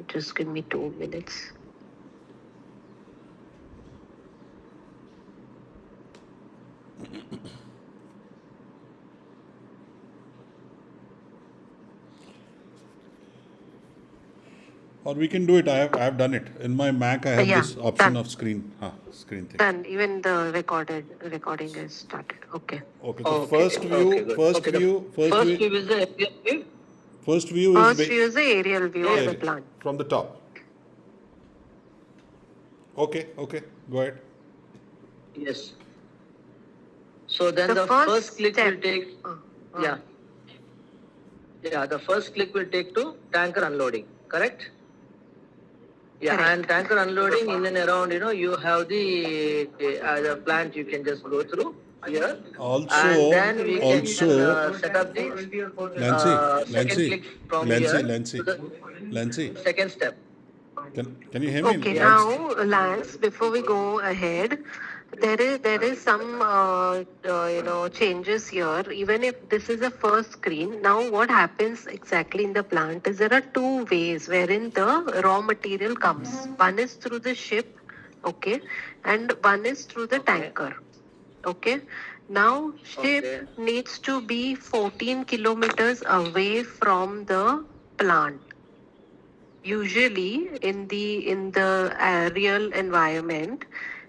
Just give me 2 minutes. Or we can do it. I have done it. In my Mac, I have Yeah, this option done. of screen thing. Done. Even the recording is started. Okay. Okay, the Okay, okay, good. Okay, the first view is the aerial view. first view is First view is the aerial view of Yes. the plant. from the top. Okay, go ahead. Yes. So then The the first first click will step. take, uh, yeah, yeah, the first click will take to tanker unloading, correct? Yeah, Correct. and tanker unloading in and around, you have the plant you can just go through here. And then we can set up the second click from here to the Lancy, second step. can you hear me? Okay, Yeah. now Lance, before we go ahead, there is some changes here. Even if this is a first screen, now what happens exactly in the plant is there are two ways wherein the raw material comes. One is through the ship, okay, and one is through the Okay. tanker. Okay. Now ship Okay. needs to be 14 kilometers away from the plant. Usually in the real environment,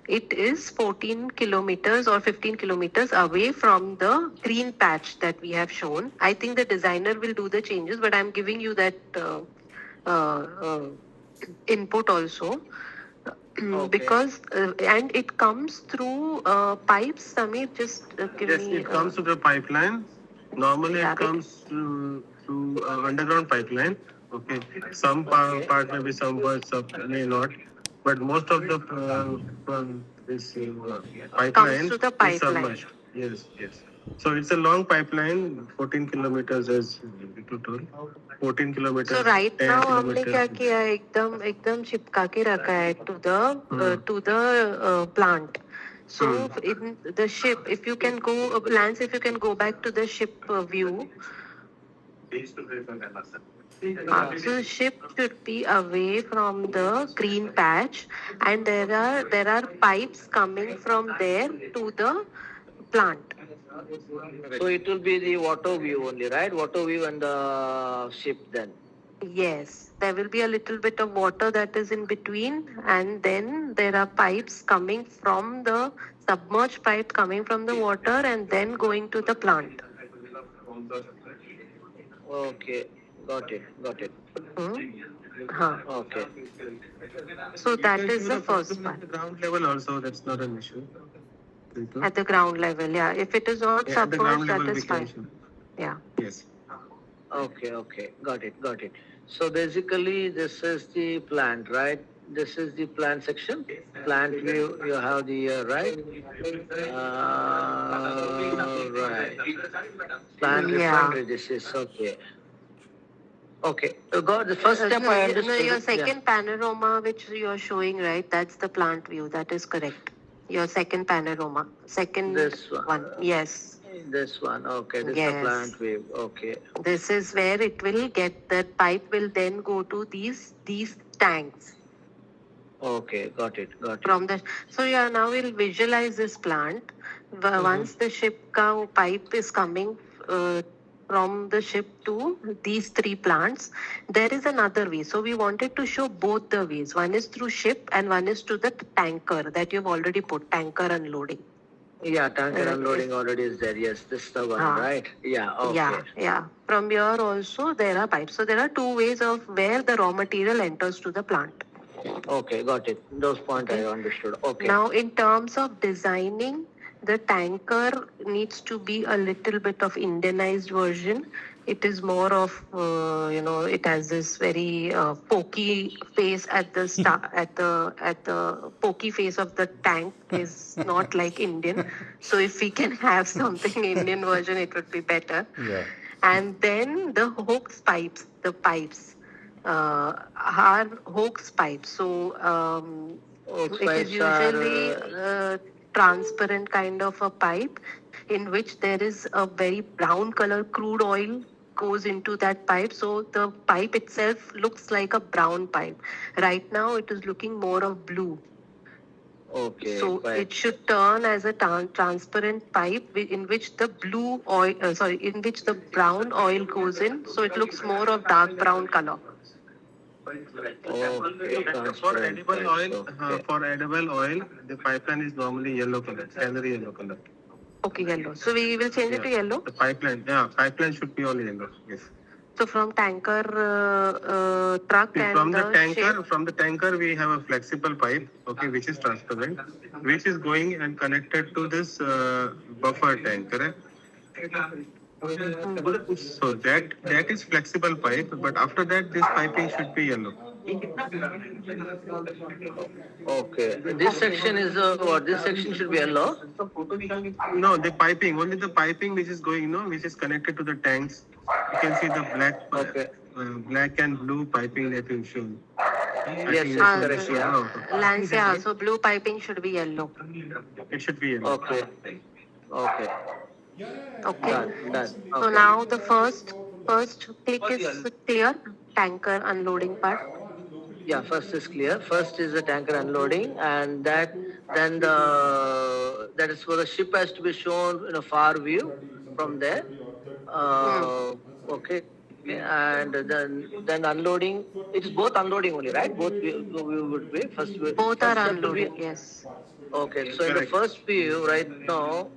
it is 14 kilometers or 15 kilometers away from the green patch that we have shown. I think the designer will do the changes, but I'm giving you that uh, uh, input also. Okay. Because and it comes through pipes. Samir, just give Yes, me. it comes to the pipeline. Normally, Yeah, it comes through underground pipeline. Okay, some part may be some parts of may not, but most of the this comes pipeline through the is pipeline. submerged. Yes, yes. So it's a long pipeline, 14 kilometers as you told. 14 So kilometers, right 10 now हमने kilometers. क्या किया है एकदम एकदम चिपका के रखा है to the plant. So in the ship, if you can go, Lance, if you can go back to the ship view. So the ship should be away from the green patch, and there are pipes coming from there to the plant. So it will be the water view only, right? Water view and the ship then. Yes, there will be a little bit of water that is in between, and then there are pipes coming from the submerged pipe coming from the water and then going to the plant. Okay, got it, got it. Huh. Okay. So You that can is do the the first process at one. the ground level also. That's not an issue. At the ground level, yeah. If it is not Yeah, at the ground submerged, that level we is can fine. show. Yeah. Yes. Okay, okay. Got it, got it. So basically, this is the plant, right? This is the plant section. Plant view, you have the right? Right. Plant Yeah. refinery, this is okay. Okay. Got the first step No, I no, understood. your It. Yeah. second panorama which you are showing, right? That's the plant view. That is correct. Your second panorama. Second This one. one. Yes. This one. Okay. This is the Yes. plant view. Okay. This is where it will get, that pipe will then go to these tanks Okay. Got it. Got it. from the. So yeah, now we'll visualize this plant. Once the ship ka pipe is coming from the ship to these three plants, there is another way. So we wanted to show both the ways. One is through ship and one is to the tanker that you've already put, tanker unloading. Yeah, tanker unloading If already is there. Yes, this is the one, Ah, right? Yeah, okay. yeah. From here also there are pipes. So there are two ways of where the raw material enters to the plant. Okay, got it. Those points I Okay. understood. Okay. Now, in terms of designing, the tanker needs to be a little bit of Indianized version. It is more of, it has this very pokey face at the start, at the pokey face of the tank is not like Indian. So if we can have something Indian version, it would be better. Yeah. And then the hooks pipes, the pipes are hooks pipes. So Hose it is pipes are usually transparent kind of a pipe in which there is a very brown color crude oil goes into that pipe. So the pipe itself looks like a brown pipe. Right now, it is looking more of blue. Okay, So fine. it should turn as a transparent pipe in which the blue oil, in which the brown oil goes in. So it looks more of dark brown color. Okay, For transparent edible pipes, oil, okay. the pipeline is normally yellow color, canary yellow color. Okay, yellow. So we will change it to yellow. The pipeline should be all yellow. Yes. So from tanker truck See, and the ship. from the tanker, we have a flexible pipe, okay, which is transparent, which is going and connected to this buffer tank, correct? So that is flexible pipe, but after that, this piping should be yellow. Okay. This section is what? This section should be yellow. No, the piping, only the piping which is going, which is connected to the tanks. You can see the Okay. black and blue piping that you shown. Yes, yes, correct. Yeah. Lance, yeah. So blue piping should be yellow. It should be yellow. Okay. Okay. Okay. Done. So Okay. now the first click is clear. Tanker unloading part. Yeah, first is clear. First is the tanker unloading, and then that is for the ship has to be shown in a far view from there. Okay, and then unloading. It is both unloading only, right? Both we would be first. Both are first have to be- unloading. Yes. Okay, so in the first view right now.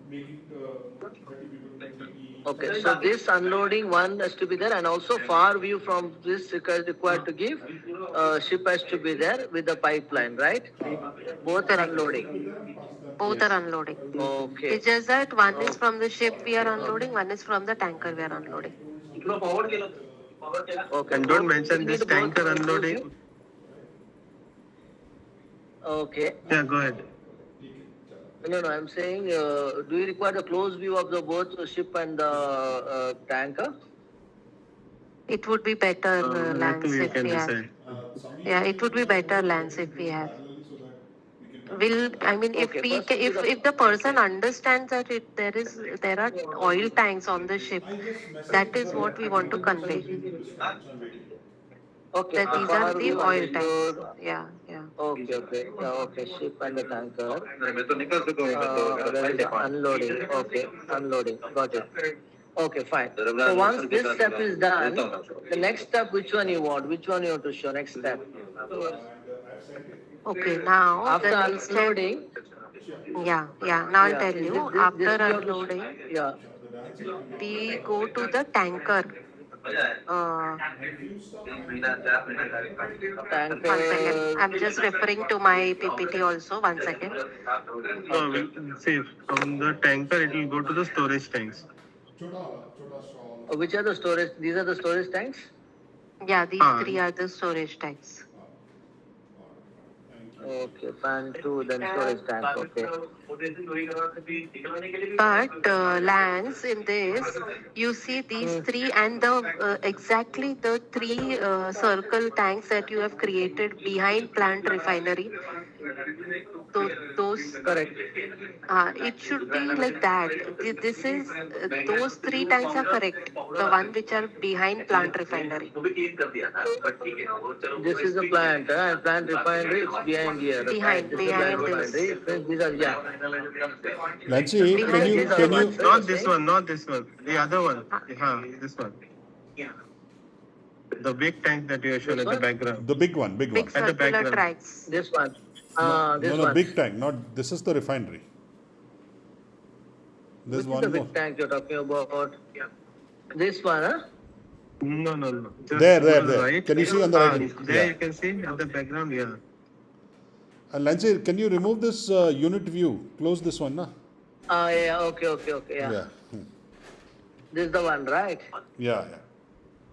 Okay, so this unloading one has to be there, and also far view from this required to give. Ship has to be there with the pipeline, right? Both are unloading. Both are unloading. Okay. It's just that one is from the ship we are unloading, one is from the tanker we are unloading. Okay. And don't mention We this need both tanker of unloading. you. Okay. Yeah, go ahead. No, I'm saying, do you require the close view of the both the ship and the tanker? It would be better, That Lance, too you if can we have. decide. Yeah, it would be better, Lance, if we have. Okay, first If the person understands that there are oil tanks on the ship, that is what we want to convey. Okay. That these far are the view oil understood. tanks. Yeah. Okay. Okay, ship and the tanker. There is unloading. Okay, unloading. Got it. Okay, fine. So once this step is done, the next step, which one you want? Which one you want to show? Next step. Okay, now After the next step. unloading. Yeah. Now I'll tell you. This After you have to- unloading, Yeah. we go to the tanker. One second. Tanker. I'm just referring to my PPT also. One second. See, from the tanker, it will go to the storage tanks. Which are the storage? These are the storage tanks? Yeah, these three are the storage tanks. Okay, pan 2, then storage tank. Okay. But Lance, in this, you see these three and the exactly the three circle tanks that you have created behind plant refinery. So those Correct. it should be like that. This is those three tanks are correct. The one which are behind plant refinery. This is the plant, and plant refinery, it's behind here. Behind This is the plant this. refinery. These are, yeah. Nancy, can you Not this one, the other one. This one. The big tank that you are showing in the background. the big one? Big At the circular background. tracks. This one. This No, one. big tank. Not this is the refinery. There's Which is the one more. big tank you're talking about? This one, huh? No. Just There. to the right. Can you see on the right? There Yeah. you can see at the background, yeah. And Nancy, can you remove this unit view? Close this one, na? Yeah, okay, yeah. Yeah. This is the one, right? Yeah.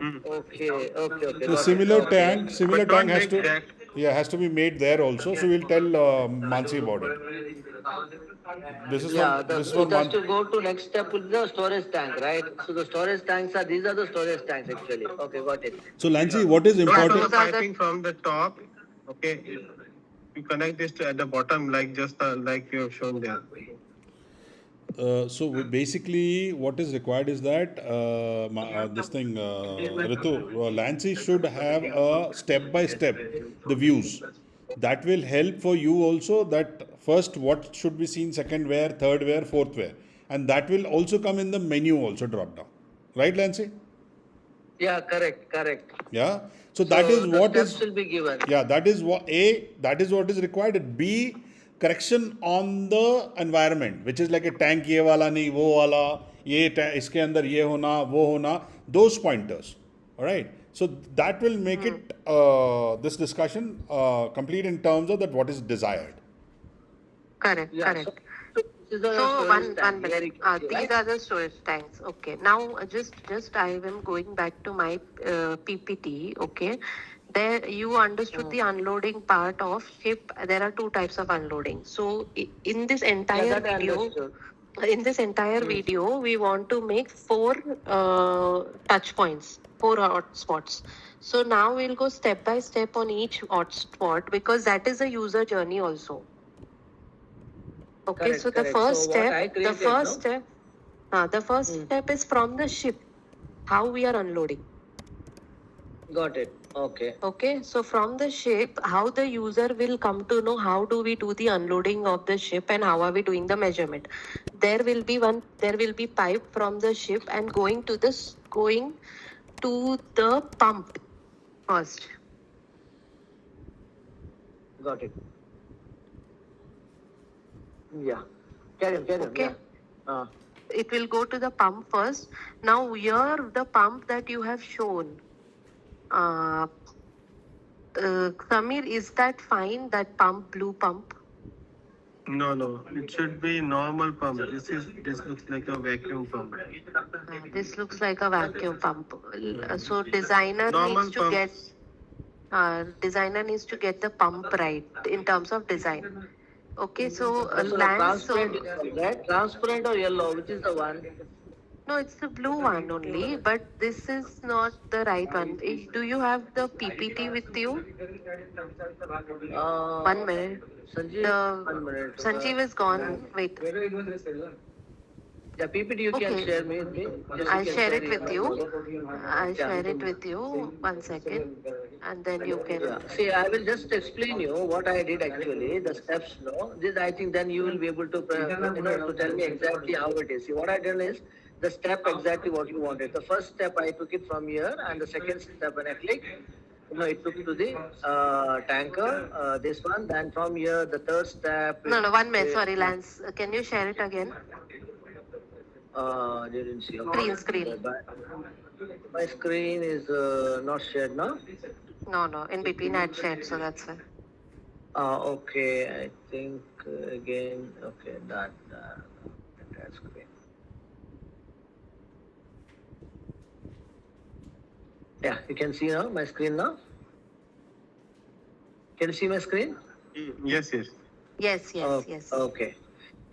Okay. The got it. similar Okay. tank But don't has make to that. has to be made there also. So we'll tell Mansi about it. This is Yeah, one. This it one. has to go to next step with the storage tank, right? So the storage tanks these are the storage tanks actually. Okay, got it. So Nancy, what is Don't do important? the piping from the top. Okay. You connect this at the bottom, like you have shown there. Basically, what is required is that Ritu, Lancy should have a step by step the views. That will help for you also. That first, what should be seen, second where, third where, fourth where, and that will also come in the menu also drop down. Right, Lancy? Yeah, correct. Yeah. So that is the what steps is. will be given. Yeah, that is what that is what is required. B, correction on the environment, which is like a tank ये वाला नहीं वो वाला ये इसके अंदर ये होना वो होना, those pointers. All right. So that will make it this discussion complete in terms of that what is desired. Correct, Yeah, correct. this is the So storage one tank, minute. here you can see, These right? are the storage tanks. Okay. Now just I am going back to my PPT. Okay. There you understood the unloading part of ship. There are two types of unloading. So in this entire that I video, understood. in this entire video, we want to make 4 touch points, 4 hotspots. So now we'll go step by step on each hotspot because that is a user journey also. Okay, Correct, so the correct. first So what I step, created, the first step is from the ship, how we are unloading. Got it. Okay. Okay, so from the ship, how the user will come to know how do we do the unloading of the ship and how are we doing the measurement. There will be pipe from the ship and going to the pump first. Got it. Yeah. Carry on. Okay. Yeah. It will go to the pump first. Now here the pump that you have shown, Samir, is that fine? That pump, blue pump? No. It should be normal pump. This looks like a vacuum pump. This looks like a vacuum pump. So designer Normal needs to pumps. get the pump right in terms of design. Okay, so So transparent, right? Transparent or yellow? Which is the one? no, it's the blue one only, but this is not the right one. Do you have the PPT with you? 1 minute. Sanjeev, 1 minute. Sanjeev is gone. Wait. The PPT you can Okay. share with me. Just I'll can share it it with you. I'll Yeah. share it with you. 1 second. And then you can. Yeah. See, I will just explain you what I did actually, the steps. No, this I think then you will be able to, to tell me exactly how it is. See, what I done is the step exactly what you wanted. The first step I took it from here, and the second step when I click, it took to the tanker. This one. Then from here, the third step. No, 1 minute. Sorry, Lance. Can you share it again? Didn't see. Okay. Screen. My screen is not shared now. No. In between I had shared, so that's why. Okay. I think again. Okay, that screen. Yeah, you can see now my screen now. Can you see my screen? Yes. Yes. Okay.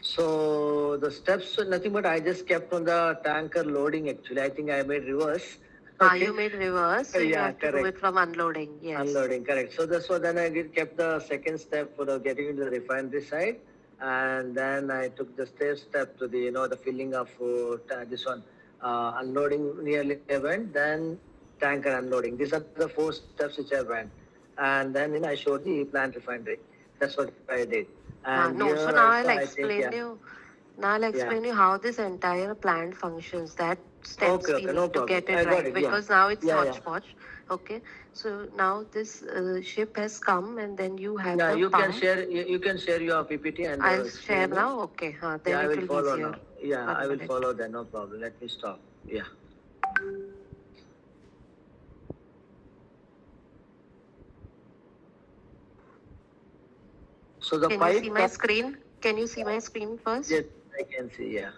So the steps, nothing but I just kept on the tanker loading actually. I think I made reverse. You made reverse, so you Yeah, have to do correct. it from unloading. Yes. Unloading, correct. So that's what then I kept the second step for the getting into the refinery side, and then I took the third step to the the filling of this one, unloading nearly went, then tanker unloading. These are the 4 steps which I went, and then I showed the plant refinery. That's what I did. And No, so here now also I'll I explain think, yeah. you. Now I'll explain you how this entire plant functions. That steps Okay, we no need to problem. get I it got right it, yeah. because now it's Yeah, yeah. hodgepodge. Okay, so now this ship has come and then you have Yeah, the you pump. can share. You can share your PPT and. I'll screen, share no? now. Okay, then Yeah, I it will will be follow easier. now. Yeah, 1 I will minute. follow then. No problem. Let me stop. Yeah. So the Can you pipe. see my screen? Can you see my screen first? Yes, I can see. Yeah.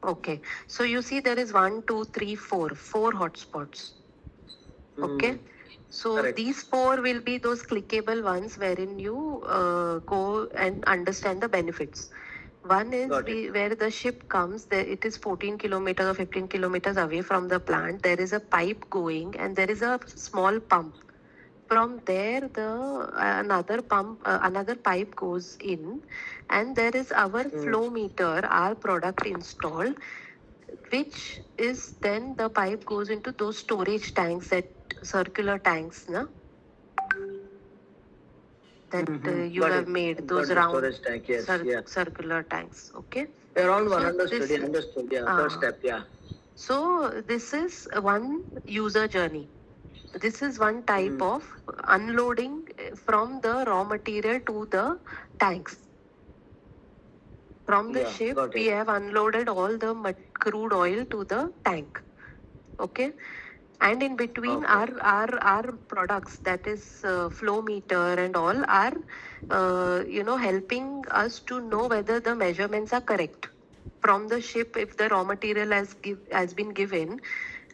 Okay. So you see there is 1, 2, 3, 4 hotspots. Okay. So Correct. these 4 will be those clickable ones wherein you go and understand the benefits. One is Got it. where the ship comes, it is 14 kilometers or 15 kilometers away from the plant. There is a pipe going and there is a small pump From there, the another pipe goes in, and there is our flow meter, our product installed, which is then the pipe goes into those storage tanks, that circular tanks, na, that you Got have it. made, Got those the round storage tank. Yes. Yeah. circular tanks. Okay. Around one So understood. this Yeah, understood. Yeah. Third uh, step. Yeah. so this is one user journey. This is one type Mm. of unloading from the raw material to the tanks. From the Yeah. ship, Got we it. have unloaded all the crude oil to the tank. Okay. And in between, Okay. our products, that is flow meter and all, are helping us to know whether the measurements are correct from the ship. If the raw material has been given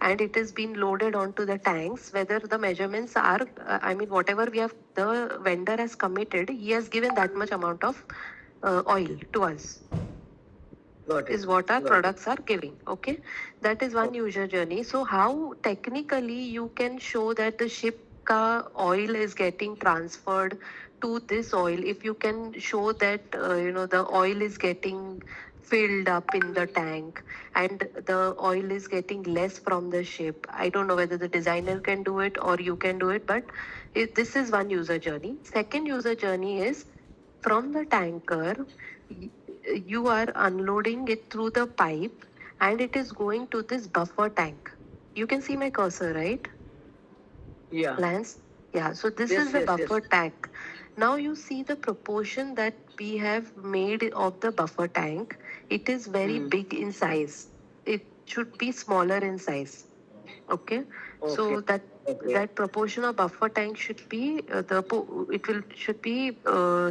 and it has been loaded onto the tanks, whether the measurements are, whatever we have, the vendor has committed, he has given that much amount of oil to us, Got it. is what our Got it. products are giving. Okay, that is one Okay. user journey. So how technically you can show that the ship ka oil is getting transferred to this oil, if you can show that the oil is getting filled up in the tank and the oil is getting less from the ship. I don't know whether the designer can do it or you can do it, but this is one user journey. Second user journey is from the tanker, y- you are unloading it through the pipe and it is going to this buffer tank. You can see my cursor, right, Yeah. Lance? Yeah, so this is Yes. the Yes. Yes. buffer tank. Now you see the proportion that we have made of the buffer tank. It is very Mm. big in size. It should be smaller in size. Okay, Okay. so that Okay. that proportion of buffer tank should be it will should be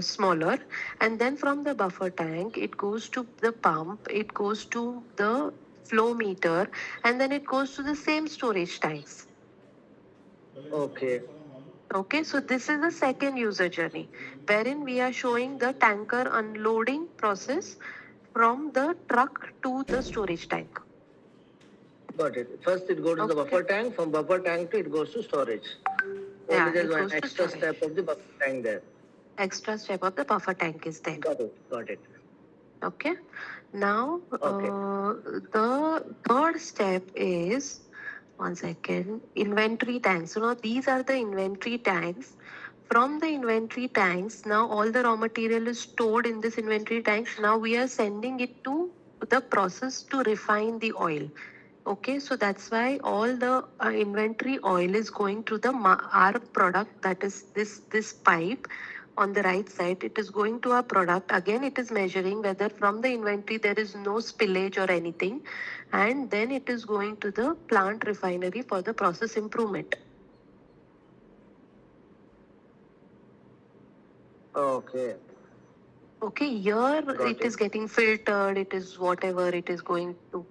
smaller, and then from the buffer tank it goes to the pump, it goes to the flow meter, and then it goes to the same storage tanks. Okay. Okay, so this is the second user journey, wherein we are showing the tanker unloading process from the truck to the storage tank. Got it. First, it goes to the Okay, buffer tank. From buffer tank to it goes to storage. Only yeah, there's it one goes to extra step storage. of the buffer tank there. Extra step of the buffer tank is there. Got it. Got it. Okay. Now, Okay. the third step is, one second, inventory tanks. So now these are the inventory tanks. From the inventory tanks, now all the raw material is stored in this inventory tanks. Now we are sending it to the process to refine the oil. Okay, so that's why all the inventory oil is going to the our product, that is this pipe on the right side. It is going to our product. Again, it is measuring whether from the inventory there is no spillage or anything, and then it is going to the plant refinery for the process improvement. Okay. Okay, here Got it it. is getting filtered, it is whatever, it is going to,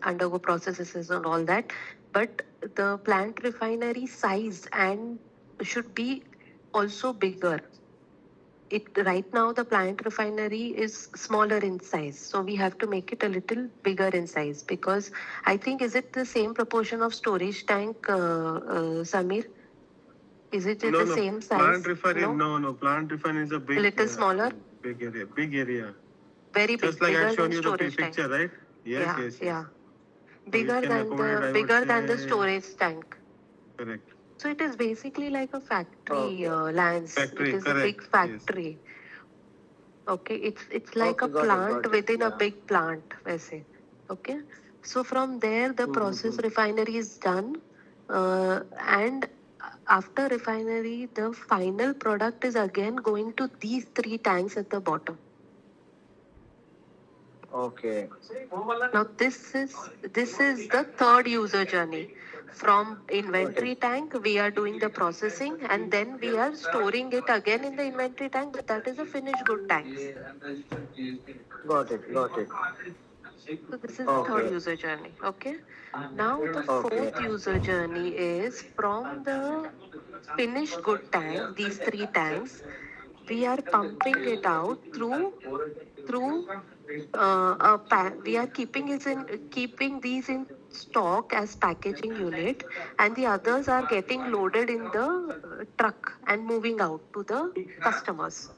undergo processes and all that. But the plant refinery size and should be also bigger. It right now the plant refinery is smaller in size, so we have to make it a little bigger in size, because I think, is it the same proportion of storage tank, Samir? Is it No, the no. same Plant size? refinery. No, No, no. Plant refinery is a a little smaller. big area. Big area. Very Just big, like I've bigger shown than you the storage tank. picture, right? Yes, Yeah, yes, yeah. yes. So we Bigger can than accommodate, the I would bigger than the say, storage tank. correct. So it is basically like a factory, Okay. Lance. It Factory, is a big correct. Yes. factory. Okay, it's like Okay. a Got it. plant Got it. within a Yeah. big plant, वैसे. Okay, so from there the process Mm-hmm. refinery is done, and after refinery the final product is again going to these three tanks at the bottom. Okay. Now this is the third user journey. From Got it. inventory tank, we are doing the processing and then we are storing it again in the inventory tank, but that is a finished good tanks. Got it. Got it. So this is the third Okay. user journey. Okay. Now the Okay. fourth user journey is from the finished good tank, these three tanks, we are pumping it out through we are keeping these in stock as packaging unit, and the others are getting loaded in the truck and moving out to the customers.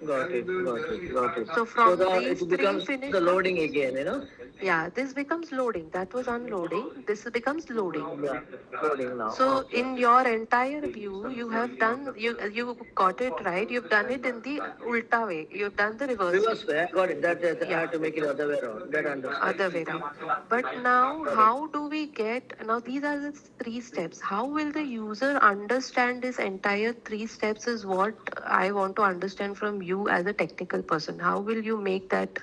Got it, got it, got it. So from these it three becomes finished, the loading again, yeah, this becomes loading. That was unloading. This becomes loading. Yeah, loading now. So Okay. in your entire view, you have done you got it right. You've done it in the ulta way. You've done the reverse way. Reverse way, I got it. That I Yeah. have to make it other way around. That understood. Other way around. But now, how do we get now? These are the three steps. How will the user understand this entire three steps? Is what I want to understand from you as a technical person. How will you make that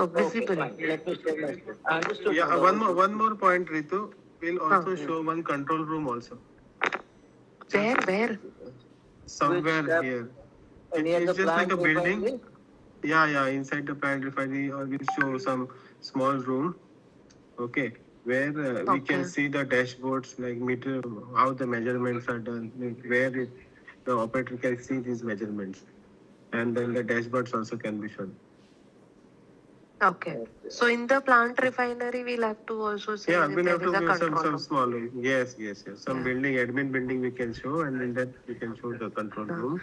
Okay, visible? fine. Let me share my screen. I understood. Yeah, now. one more point, Ritu. We'll also Huh. show one control room also. Where? Somewhere Which, here. near It's the just like a plant building. refinery? Yeah, inside the plant refinery, or we'll show some small room, okay, where we can Okay. see the dashboards, like meter, how the measurements are done, like where the operator can see these measurements, and then the dashboards also can be shown. Okay. So in the plant refinery, we'll have to also say Yeah, that we'll there have is to a give control some room. small room. Yes. Some Yeah. building, admin building we can show, and in that we can show the control room.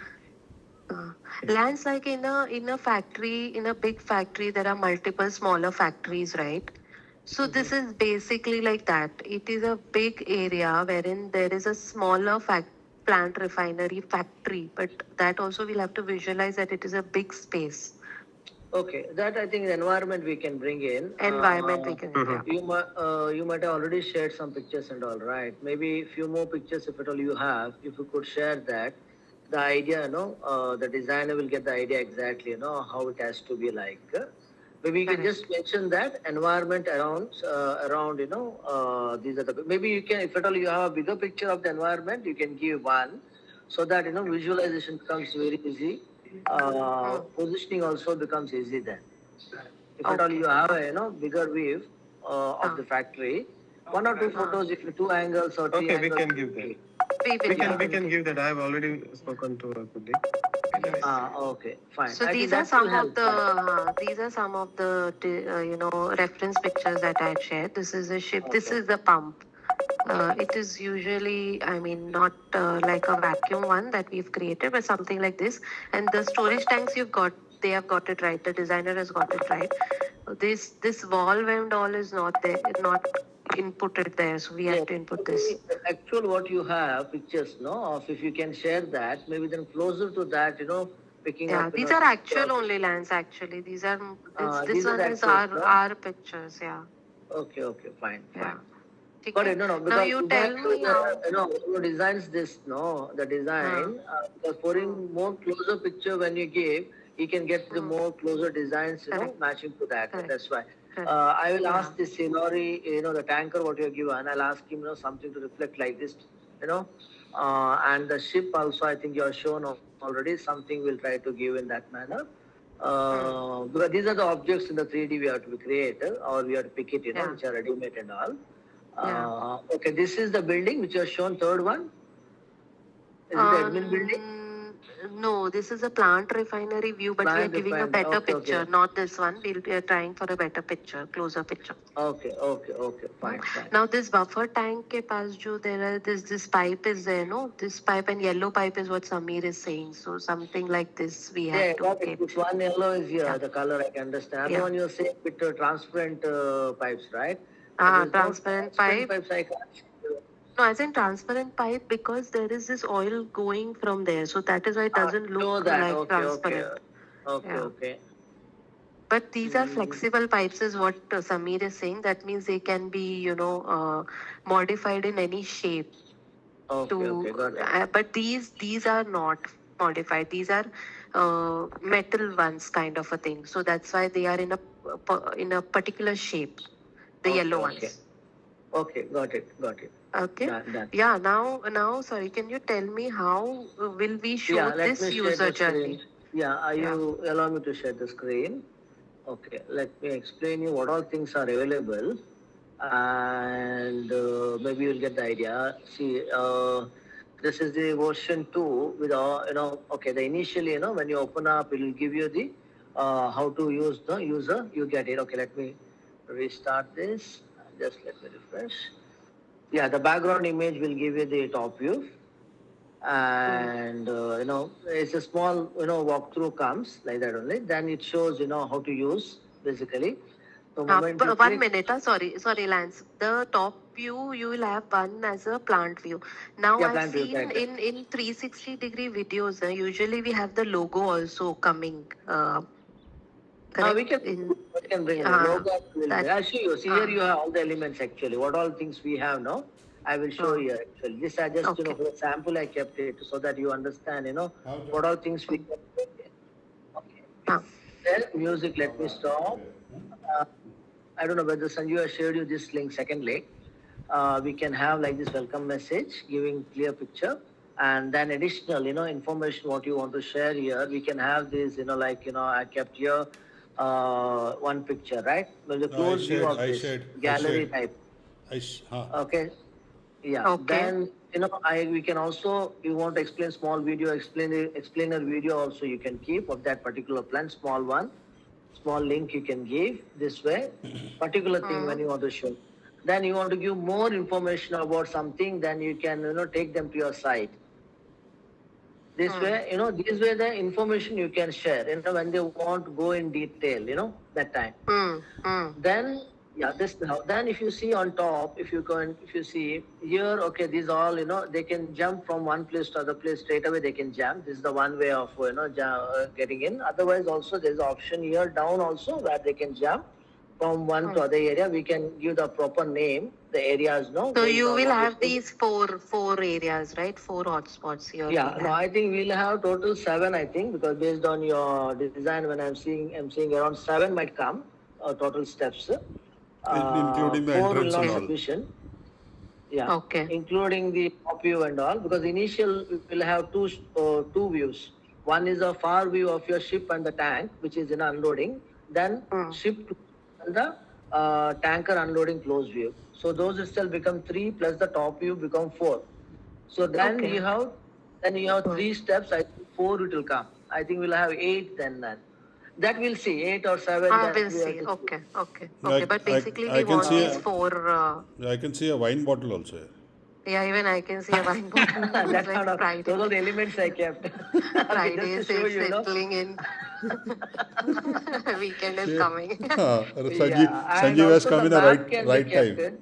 Lands like in a factory, in a big factory, there are multiple smaller factories, right? So this is basically like that. It is a big area wherein there is a smaller plant refinery factory, but that also we'll have to visualize that it is a big space. Okay, that I think the environment we can bring in. Environment we can, yeah. You might have already shared some pictures and all, right? Maybe a few more pictures, if at all you have, if you could share that, the idea, the designer will get the idea exactly, how it has to be like. Maybe you can Correct. just mention that environment around, these are the. Maybe you can, if at all you have a bigger picture of the environment, you can give one, so that visualization becomes very easy. Positioning also becomes easy then. If at all Okay. you have a bigger view of the factory, one or two photos, if you two angles or three Okay, we angles. can give that. We can give that. I have already spoken to a colleague. Okay, fine. So I think these are that will some of help. the reference pictures that I had shared. This is a ship. This is the pump. It is usually, I mean, not like a vacuum one that we've created, but something like this. And the storage tanks they have got it right. The designer has got it right. This valve and all is not there, not inputted there. So we have to input this. Actual what you have pictures, of if you can share that, maybe then closer to that, picking Yeah, up. these are actual only lands. Actually, these are this These are one is actuals, no? our pictures. Yeah. Okay, fine. Yeah. Got it. No, Now because you to tell that, me how. who designs this, the design, because putting more closer picture when you give, you can get the more closer designs, Correct. matching to that. Correct. That's why. Correct. I will Yeah. ask this lorry, the tanker, what you have given, I'll ask him, something to reflect like this, and the ship also, I think you have shown already, something we'll try to give in that manner. Because these are the objects in the 3D we have to create, or we have to pick it, Yeah. which are ready-made and all. Yeah. Okay, this is the building which you have shown, third one. Is it the admin building? No, this is a plant refinery view, but we are Plant giving a refinery. better Okay, picture, okay. not this one. We are trying for a better picture, closer picture. Okay, fine. Now this buffer tank ke paas jo there are this pipe is there, no? This pipe and yellow pipe is what Samir is saying. So something like this we Yeah, have to got it. get. This one yellow is here, Yeah. the color I can understand. Other Yeah. one you're saying with transparent pipes, right? Ah, There's no transparent pipe. pipes I can't see. No, as in transparent pipe because there is this oil going from there. So that is why it doesn't Know look that. like Okay. transparent. Yeah. Okay. But these are flexible pipes, is what Samir is saying. That means they can be, modified in any shape. Okay, got it. But these are not modified. These are metal ones, kind of a thing. So that's why they are in a particular shape. The yellow ones. Okay, got it. Okay. Done. Yeah. Now, sorry. Can you tell me how will we show Yeah, let this me share user the journey? screen. Yeah, you allow me to share the screen? Okay, let me explain you what all things are available, and maybe you'll get the idea. See, this is the version 2 with all, okay, the initially, when you open up, it will give you the how to use the user. You get it. Okay, let me restart this. Just let me refresh. Yeah, the background image will give you the top view. And, it's a small, walkthrough comes like that only. Then it shows, how to use basically. So moment you One click, minute. Sorry, Lance. The top view you will have one as a plant view. Now yeah, I've plant view, seen right. in 360-degree videos. Usually we have the logo also coming. Correct. We can bring the logo. I'll show you. See, here you have all the elements actually. What all things we have now, I will show you actually. This I just, Okay. for a sample, I kept it so that you understand, what all things we can do. Okay. Then music, let me stop. I don't know whether Sanju has shared you this link. Secondly, we can have like this welcome message giving clear picture, and then additional, information what you want to share here. We can have this, I kept here one picture, right? With a close view of this gallery type. Okay. Yeah. Okay. Then we can also, you want to explain small video, explainer video also you can keep of that particular plant, small one, small link you can give this way, particular thing when you want to show. Then you want to give more information about something, then you can take them to your site. This way, this way the information you can share, when they want to go in detail, that time. Then then if you see on top, if you see here, okay, these all, they can jump from one place to other place straight away, they can jump. This is the one way of, getting in. Otherwise also there's option here down also where they can jump from one to other area. We can give the proper name, the areas, no? So you will have these four areas, right? 4 hotspots here. Yeah, no, I think we'll have total 7, I think, because based on your design, when I'm seeing around 7 might come, total steps. Including the 4 will entrance not and all. sufficient. Yeah. Okay. Including the top view and all, because initial will have two views. One is a far view of your ship and the tank, which is in unloading. Then ship and the tanker unloading close view. So those itself become 3 plus the top view become 4. So then you have 3 steps. I think 4 it will come. I think we'll have 8 then. That we'll see, 8 or 7. We'll see. Okay. But basically I we can want see these 4. I can see a wine bottle also here. Yeah, even I can see a wine bottle. That's like not Friday. those are the elements I kept. Friday is Just to show you, settling in. Weekend is coming. Sanjeev has come in a right time.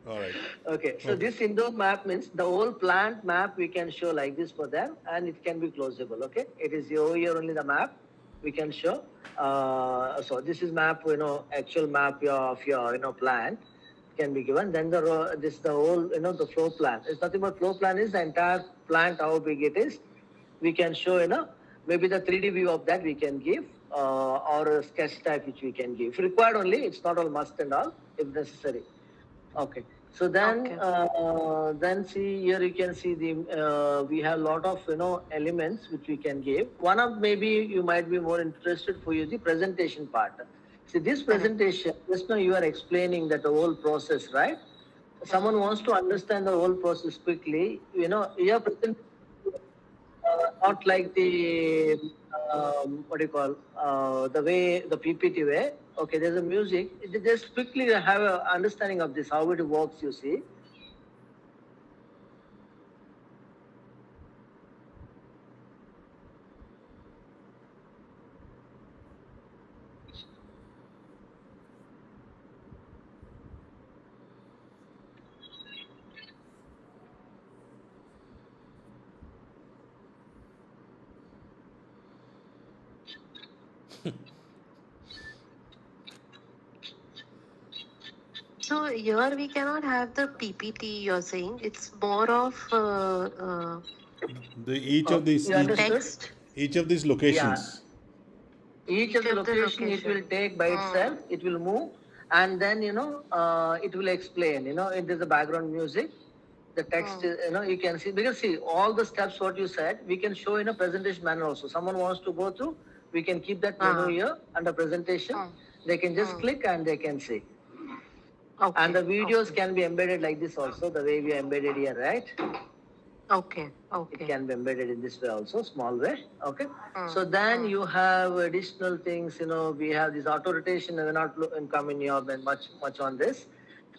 All right. Okay, so this indoor map means the whole plant map we can show like this for them, and it can be closable. Okay, it is over here only the map we can show. So this is map, actual map of your plant can be given. Then the whole the floor plan. It's nothing but floor plan is the entire plant how big it is. We can show maybe the 3D view of that we can give, or a sketch type which we can give. If required only, it's not all must and all, if necessary. Okay. So then see here you can see we have a lot of elements which we can give. One of maybe you might be more interested for you the presentation part. See this presentation, just now you are explaining that the whole process, right? Someone wants to understand the whole process quickly. Your presentation not like the the way the PPT way. Okay, there's a music. Just quickly have an understanding of this, how it works. You see. So here we cannot have the PPT. You're saying it's more of Each of these text. each of these locations. Each of the location it will take by itself. It will move, and then it will explain. It is the background music. The text, you can see, because see all the steps what you said we can show in a presentation manner also. Someone wants to go through, we can keep that menu here under presentation. They can just click and they can see. Okay. And the videos can be embedded like this also, the way we embedded here, right? Okay. It Okay. can be embedded in this way also, small way. Okay. Mm, So then you have additional things. We have this auto rotation. We're not come in your much on this.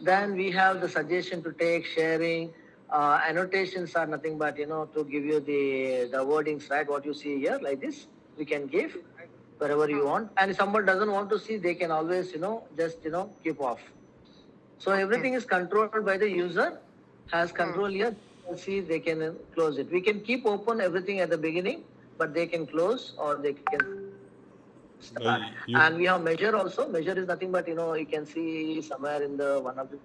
Then we have the suggestion to take sharing. Annotations are nothing but to give you the wordings, right? What you see here, like this, we can give wherever you want. And if someone doesn't want to see, they can always just keep off. So everything is controlled by the user, has control here. See, they can close it. We can keep open everything at the beginning, but they can close or they can start. You, And we have measure also. Measure is nothing but you can see somewhere in the one of the.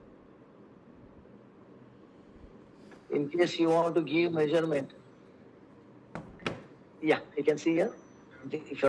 In case you want to give measurement, yeah, you can see here. If you